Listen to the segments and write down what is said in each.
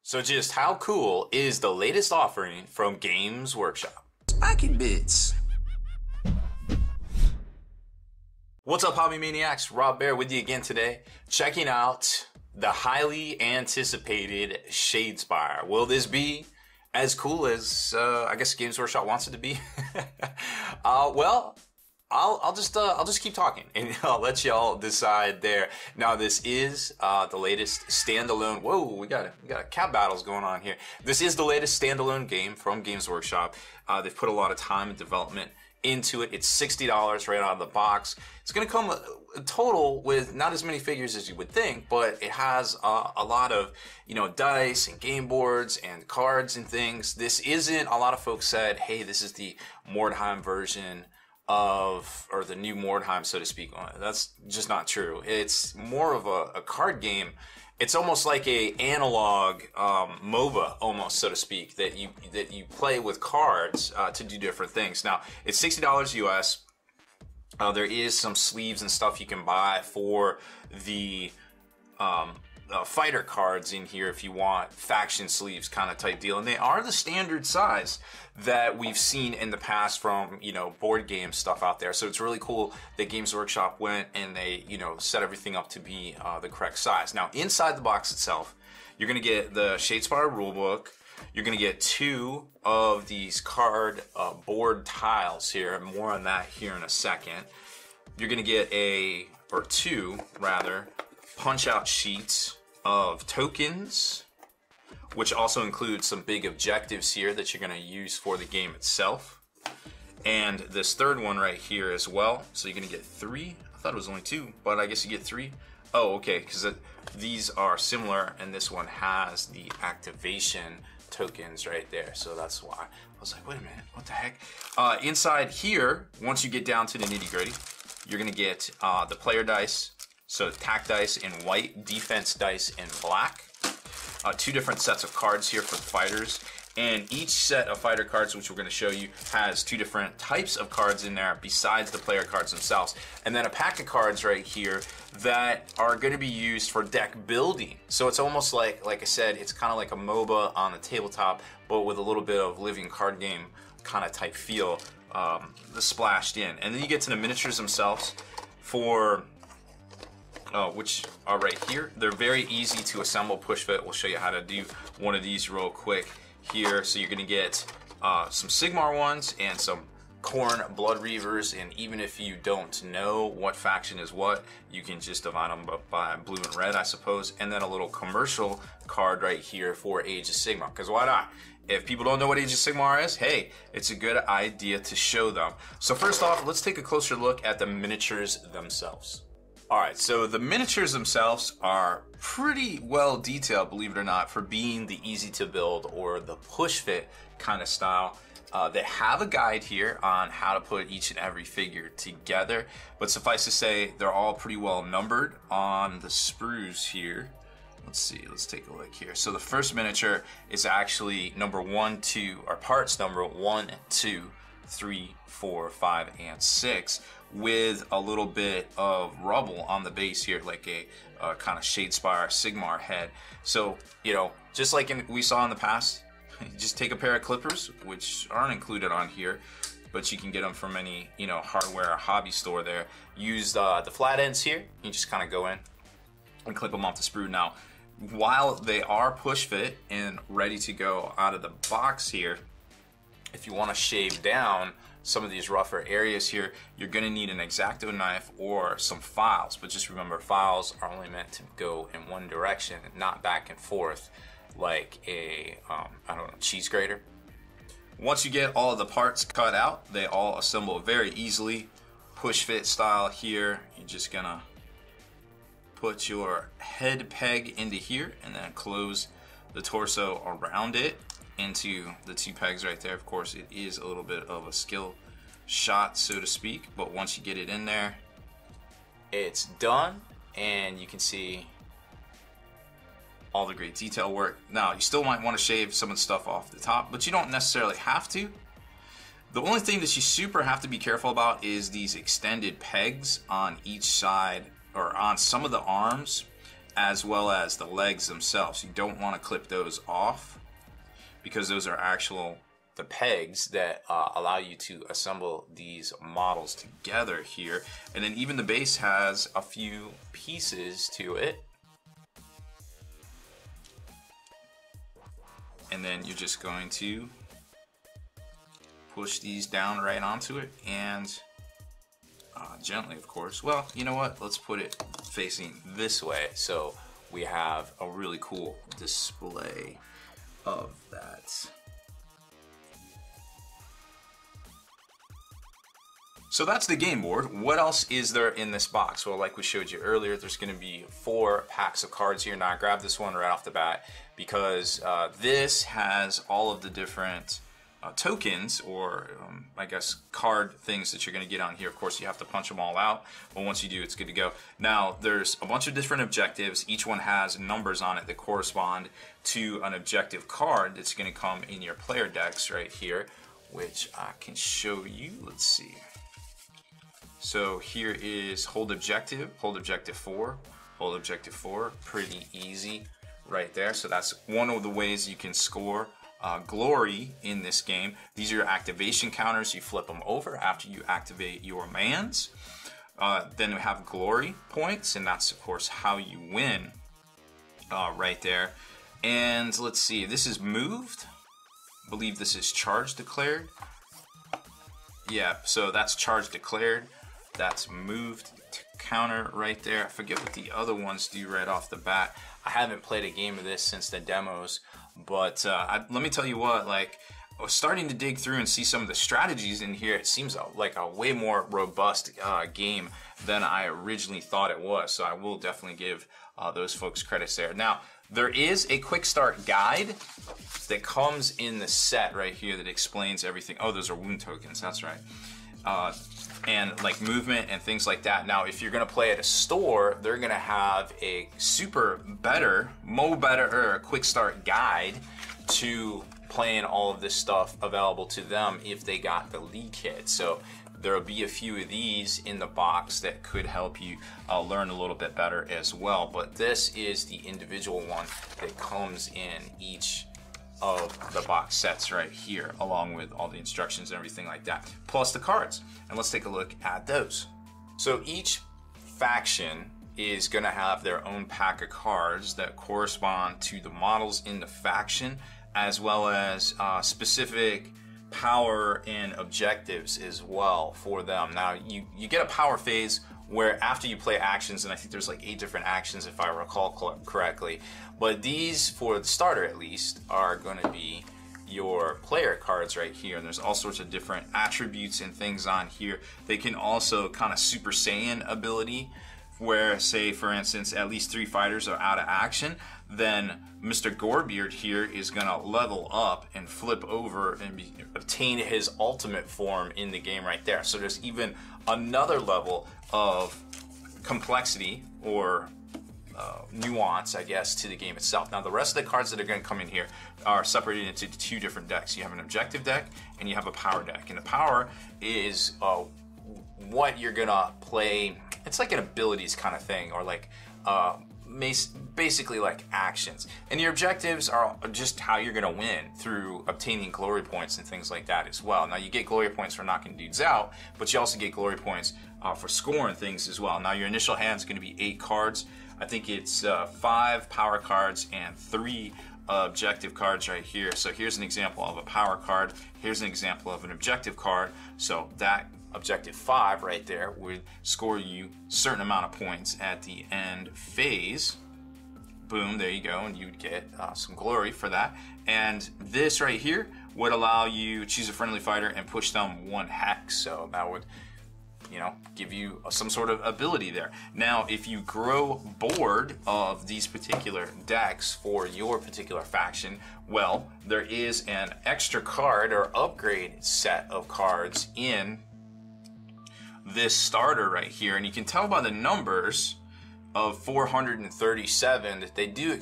So just how cool is the latest offering from Games Workshop? Spiking bits. What's up, Hobby Maniacs? Rob Baer with you again today, checking out the highly anticipated Shadespire. Will this be as cool as I guess Games Workshop wants it to be? Well, I'll just keep talking and I'll let y'all decide there. Now, this is the latest standalone. Whoa, we got cat battles going on here. This is the latest standalone game from Games Workshop. They've put a lot of time and development into it. It's $60 right out of the box. It's going to come a total with not as many figures as you would think, but it has a lot of, dice and game boards and cards and things. This isn't, a lot of folks said, hey, this is the Mordheim version of, or the new Mordheim, so to speak. That's just not true. It's more of a card game. It's almost like a analog MOBA, almost, so to speak, that you play with cards to do different things. Now, it's $60 US. There is some sleeves and stuff you can buy for the fighter cards in here if you want faction sleeves kind of type deal, and they are the standard size that we've seen in the past from board game stuff out there. So it's really cool that Games Workshop went and they set everything up to be the correct size. Now, inside the box itself, you're going to get the Shadespire rulebook. You're going to get 2 of these card board tiles here. More on that here in a second. You're going to get two punch-out sheets of tokens, which also includes some big objectives here that you're going to use for the game itself. And this third one right here as well. So you're going to get 3. I thought it was only 2, but I guess you get 3. Oh, okay, because these are similar, and this one has the activation tokens right there. So that's why I was like, wait a minute, what the heck? Inside here, once you get down to the nitty-gritty, you're going to get the player dice. So attack dice in white, defense dice in black. 2 different sets of cards here for the fighters. And each set of fighter cards, which we're going to show you, has 2 different types of cards in there besides the player cards themselves. And then a pack of cards right here that are going to be used for deck building. So it's almost like I said, it's kind of like a MOBA on the tabletop, but with a little bit of living card game kind of type feel splashed in. And then you get to the miniatures themselves for... which are right here. They're very easy to assemble, push fit. We'll show you how to do one of these real quick here. So you're gonna get some Sigmar ones and some Khorne Blood Reavers, and even if you don't know what faction is what, you can just divide them up by blue and red, I suppose. And then a little commercial card right here for Age of Sigmar, because why not? If people don't know what Age of Sigmar is, hey, it's a good idea to show them. So first off, let's take a closer look at the miniatures themselves. Alright, so the miniatures themselves are pretty well detailed, believe it or not, for being the easy to build or the push fit kind of style. They have a guide here on how to put each and every figure together, but suffice to say, they're all pretty well numbered on the sprues here. Let's see, let's take a look here. So the first miniature is actually number 1, 2, or parts number 1, 2, 3, 4, 5, and 6, with a little bit of rubble on the base here, like a kind of Shadespire Sigmar head. So, just like we saw in the past, just take a pair of clippers, which aren't included on here, but you can get them from any, hardware or hobby store there. Use the flat ends here. You just kind of go in and clip them off the sprue. Now, while they are push fit and ready to go out of the box here, if you want to shave down some of these rougher areas here, you're going to need an X-Acto knife or some files. But just remember, files are only meant to go in one direction, not back and forth like a, cheese grater. Once you get all of the parts cut out, they all assemble very easily. Push fit style here, you're just going to put your head peg into here and then close the torso around it into the 2 pegs right there. Of course, it is a little bit of a skill shot, so to speak, but once you get it in there, it's done, and you can see all the great detail work. Now, you still might want to shave some of the stuff off the top, but you don't necessarily have to. The only thing that you super have to be careful about is these extended pegs on each side, or on some of the arms. as well as the legs themselves. You don't want to clip those off because those are the pegs that allow you to assemble these models together here. And then even the base has a few pieces to it. And then you're just going to push these down right onto it, and gently, of course. Well, you know what? Let's put it facing this way so we have a really cool display of that. So that's the game board. What else is there in this box? Well, like we showed you earlier, there's going to be 4 packs of cards here. Now I grabbed this one right off the bat because this has all of the different tokens, or I guess card things that you're going to get on here. Of course, you have to punch them all out, but once you do, it's good to go. Now, there's a bunch of different objectives. Each one has numbers on it that correspond to an objective card that's going to come in your player decks right here, which I can show you. Let's see. So here is hold objective 4, hold objective 4, pretty easy right there. So that's one of the ways you can score glory in this game. These are your activation counters. You flip them over after you activate your mans. Then we have glory points, and that's of course how you win right there. And let's see, this is moved. I believe this is charge declared. Yeah, so that's charge declared. That's moved to counter right there. I forget what the other ones do right off the bat. I haven't played a game of this since the demos, but let me tell you what, like, I was starting to dig through and see some of the strategies in here. It seems like a way more robust game than I originally thought it was. So I will definitely give those folks credits there. Now, there is a quick start guide that comes in the set right here that explains everything. Oh, those are wound tokens, that's right. And like movement and things like that. Now, if you're gonna play at a store, they're gonna have a super better, or a quick start guide to playing all of this stuff available to them if they got the League kit. So there'll be a few of these in the box that could help you learn a little bit better as well. But this is the individual one that comes in each of the box sets right here, along with all the instructions and everything like that, plus the cards. And let's take a look at those. So each faction is going to have their own pack of cards that correspond to the models in the faction, as well as specific power and objectives as well for them. Now, you get a power phase where after you play actions, and I think there's like 8 different actions if I recall correctly, but these, for the starter at least, are going to be your player cards right here. And there's all sorts of different attributes and things on here. They can also kind of Super Saiyan ability, where, say for instance, at least 3 fighters are out of action, then Mr. Gorebeard here is gonna level up and flip over and obtain his ultimate form in the game right there. So there's even another level of complexity or nuance, I guess, to the game itself. Now, the rest of the cards that are going to come in here are separated into 2 different decks. You have an objective deck and you have a power deck. And the power is what you're going to play. It's like an abilities kind of thing, or like basically like actions. And your objectives are just how you're going to win through obtaining glory points and things like that as well. Now, you get glory points for knocking dudes out, but you also get glory points for scoring things as well. Now, your initial hand is going to be 8 cards. I think it's 5 power cards and 3 objective cards right here. So here's an example of a power card. Here's an example of an objective card. So that objective 5 right there would score you a certain amount of points at the end phase. Boom, there you go, and you'd get some glory for that. And this right here would allow you to choose a friendly fighter and push them 1 hex. So that would, you know, give you some sort of ability there. Now, if you grow bored of these particular decks for your particular faction, well, there is an extra card or upgrade set of cards in this starter right here. And you can tell by the numbers of 437 that they do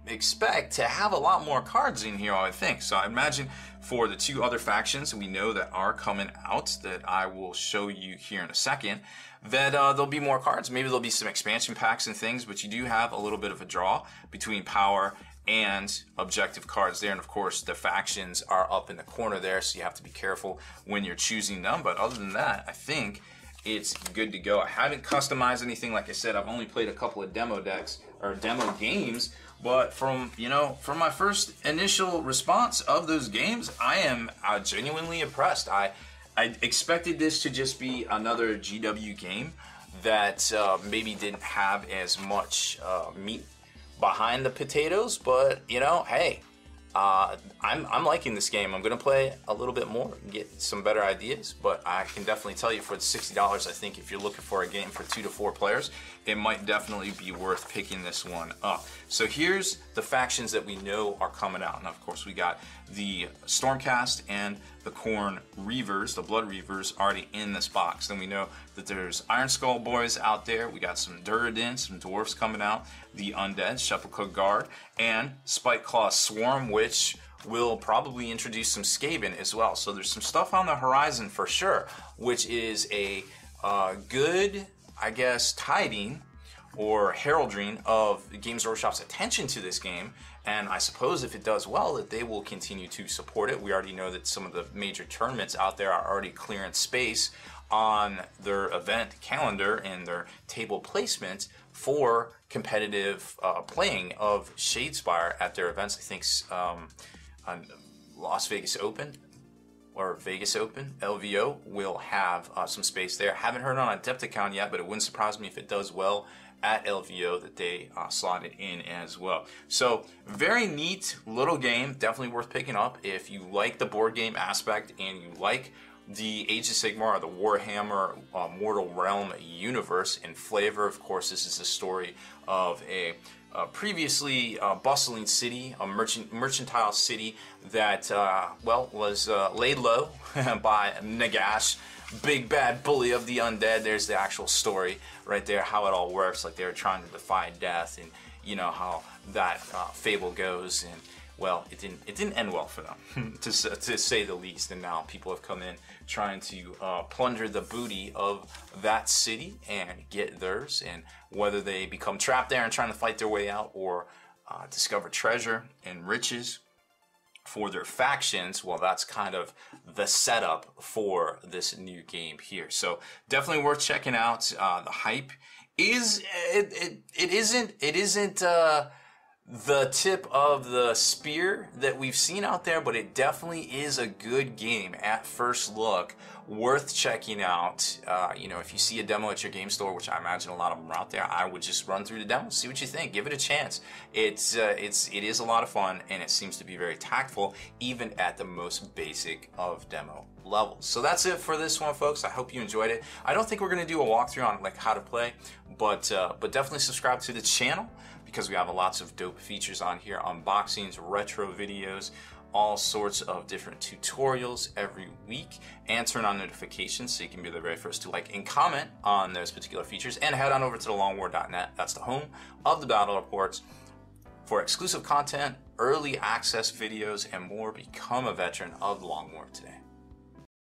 expect to have a lot more cards in here, I think. So I imagine for the 2 other factions we know that are coming out, that I will show you here in a second, that there'll be more cards. Maybe there'll be some expansion packs and things, but you do have a little bit of a draw between power and objective cards there. And of course the factions are up in the corner there, so you have to be careful when you're choosing them. But other than that, I think it's good to go. I haven't customized anything. Like I said, I've only played a couple of demo decks or demo games, but from my first initial response of those games, I am genuinely impressed. I expected this to just be another GW game that maybe didn't have as much meat behind the potatoes, but hey, I'm liking this game. I'm gonna play a little bit more and get some better ideas, but I can definitely tell you for the $60, I think if you're looking for a game for 2 to 4 players, it might definitely be worth picking this one up. So here's the factions that we know are coming out. And of course we got the Stormcast and the Khorne Reavers, the Blood Reavers, already in this box. Then we know that there's Iron Skull Boys out there. We got some Durridin, some Dwarfs coming out, the Undead, Sepulchre Guard, and Spikeclaw Swarm, which will probably introduce some Skaven as well. So there's some stuff on the horizon for sure, which is a good, I guess, tiding or heralding of Games Workshop's attention to this game. And I suppose if it does well, that they will continue to support it. We already know that some of the major tournaments out there are already clearing space on their event calendar and their table placement for competitive playing of Shadespire at their events. I think on Las Vegas Open or Vegas Open, LVO, will have some space there. Haven't heard on Adepticon yet, but it wouldn't surprise me if it does well at LVO that they slot it in as well. So very neat little game, definitely worth picking up if you like the board game aspect and you like the Age of Sigmar or the Warhammer Mortal Realm universe and flavor. Of course, this is the story of a previously bustling city, a mercantile city that was laid low by Nagash, big bad bully of the undead. There's the actual story right there, how it all works. Like, they were trying to defy death, and you know how that fable goes. And well, it didn't end well for them, to say the least. And now people have come in trying to plunder the booty of that city and get theirs. And whether they become trapped there and trying to fight their way out, or discover treasure and riches for their factions, well, that's kind of the setup for this new game here. So definitely worth checking out. The hype is it isn't the tip of the spear that we've seen out there, but it definitely is a good game at first look, worth checking out. If you see a demo at your game store, which I imagine a lot of them are out there, I would just run through the demo, see what you think, give it a chance. It is a lot of fun, and it seems to be very tactful, even at the most basic of demo levels. So that's it for this one, folks. I hope you enjoyed it. I don't think we're going to do a walkthrough on like how to play, but definitely subscribe to the channel, because we have lots of dope features on here, unboxings, retro videos, all sorts of different tutorials every week, and turn on notifications so you can be the very first to like and comment on those particular features. And head on over to thelongwar.net. That's the home of the battle reports for exclusive content, early access videos, and more. Become a veteran of the Long War today.